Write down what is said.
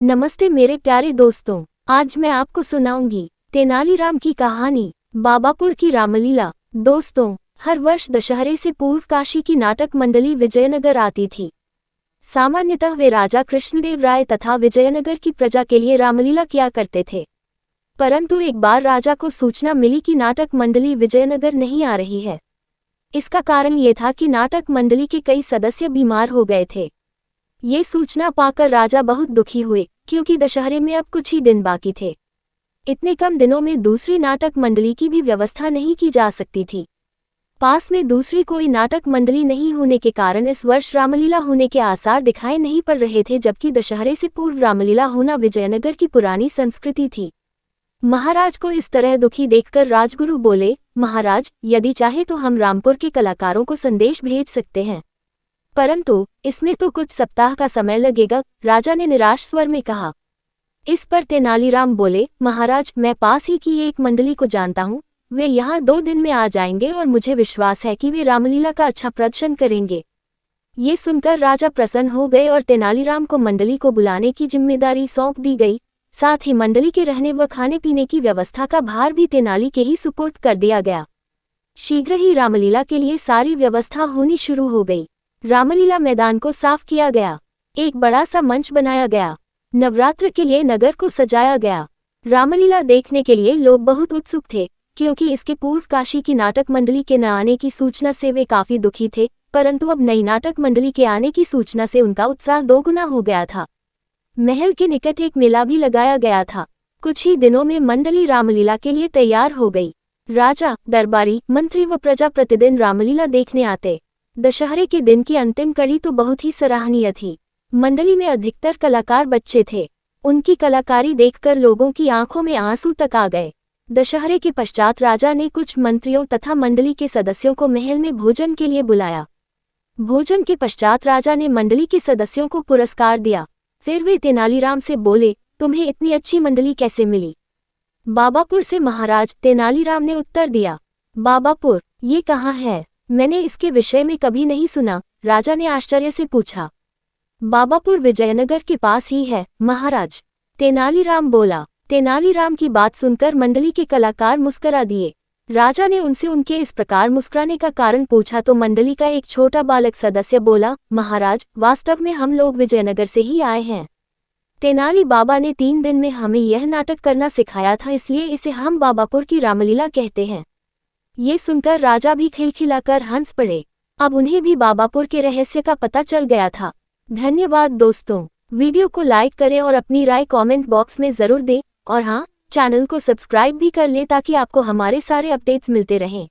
नमस्ते मेरे प्यारे दोस्तों, आज मैं आपको सुनाऊंगी तेनालीराम की कहानी, बाबापुर की रामलीला। दोस्तों, हर वर्ष दशहरे से पूर्व काशी की नाटक मंडली विजयनगर आती थी। सामान्यतः वे राजा कृष्णदेव राय तथा विजयनगर की प्रजा के लिए रामलीला किया करते थे। परंतु एक बार राजा को सूचना मिली कि नाटक मंडली विजयनगर नहीं आ रही है। इसका कारण ये था कि नाटक मंडली के कई सदस्य बीमार हो गए थे। ये सूचना पाकर राजा बहुत दुखी हुए, क्योंकि दशहरे में अब कुछ ही दिन बाकी थे। इतने कम दिनों में दूसरी नाटक मंडली की भी व्यवस्था नहीं की जा सकती थी। पास में दूसरी कोई नाटक मंडली नहीं होने के कारण इस वर्ष रामलीला होने के आसार दिखाई नहीं पड़ रहे थे, जबकि दशहरे से पूर्व रामलीला होना विजयनगर की पुरानी संस्कृति थी। महाराज को इस तरह दुखी देखकर राजगुरु बोले, महाराज, यदि चाहे तो हम रामपुर के कलाकारों को संदेश भेज सकते हैं, परंतु इसमें तो कुछ सप्ताह का समय लगेगा, राजा ने निराश स्वर में कहा। इस पर तेनालीराम बोले, महाराज, मैं पास ही की एक मंडली को जानता हूँ, वे यहाँ 2 दिन में आ जाएंगे और मुझे विश्वास है कि वे रामलीला का अच्छा प्रदर्शन करेंगे। ये सुनकर राजा प्रसन्न हो गए और तेनालीराम को मंडली को बुलाने की जिम्मेदारी सौंप दी गई। साथ ही मंडली के रहने व खाने पीने की व्यवस्था का भार भी तेनाली के ही सुपुर्द कर दिया गया। शीघ्र ही रामलीला के लिए सारी व्यवस्था होनी शुरू हो गई। रामलीला मैदान को साफ किया गया, एक बड़ा सा मंच बनाया गया, नवरात्र के लिए नगर को सजाया गया। रामलीला देखने के लिए लोग बहुत उत्सुक थे, क्योंकि इसके पूर्व काशी की नाटक मंडली के न आने की सूचना से वे काफी दुखी थे, परंतु अब नई नाटक मंडली के आने की सूचना से उनका उत्साह दोगुना हो गया था। महल के निकट एक मेला भी लगाया गया था। कुछ ही दिनों में मंडली रामलीला के लिए तैयार हो गई। राजा, दरबारी, मंत्री व प्रजा प्रतिदिन रामलीला देखने आते। दशहरे के दिन की अंतिम कड़ी तो बहुत ही सराहनीय थी। मंडली में अधिकतर कलाकार बच्चे थे। उनकी कलाकारी देखकर लोगों की आंखों में आंसू तक आ गए। दशहरे के पश्चात राजा ने कुछ मंत्रियों तथा मंडली के सदस्यों को महल में भोजन के लिए बुलाया। भोजन के पश्चात राजा ने मंडली के सदस्यों को पुरस्कार दिया। फिर वे तेनालीराम से बोले, तुम्हें इतनी अच्छी मंडली कैसे मिली? बाबापुर से महाराज, तेनालीराम ने उत्तर दिया। बाबापुर, ये कहाँ है? मैंने इसके विषय में कभी नहीं सुना, राजा ने आश्चर्य से पूछा। बाबापुर विजयनगर के पास ही है, महाराज, तेनालीराम बोला। तेनालीराम की बात सुनकर मंडली के कलाकार मुस्करा दिए। राजा ने उनसे उनके इस प्रकार मुस्कुराने का कारण पूछा तो मंडली का एक छोटा बालक सदस्य बोला, महाराज, वास्तव में हम लोग विजयनगर से ही आए हैं। तेनाली बाबा ने 3 दिन में हमें यह नाटक करना सिखाया था, इसलिए इसे हम बाबापुर की रामलीला कहते हैं। ये सुनकर राजा भी खिलखिलाकर हंस पड़े। अब उन्हें भी बाबापुर के रहस्य का पता चल गया था। धन्यवाद दोस्तों, वीडियो को लाइक करें और अपनी राय कमेंट बॉक्स में ज़रूर दें, और हाँ, चैनल को सब्सक्राइब भी कर लें ताकि आपको हमारे सारे अपडेट्स मिलते रहें।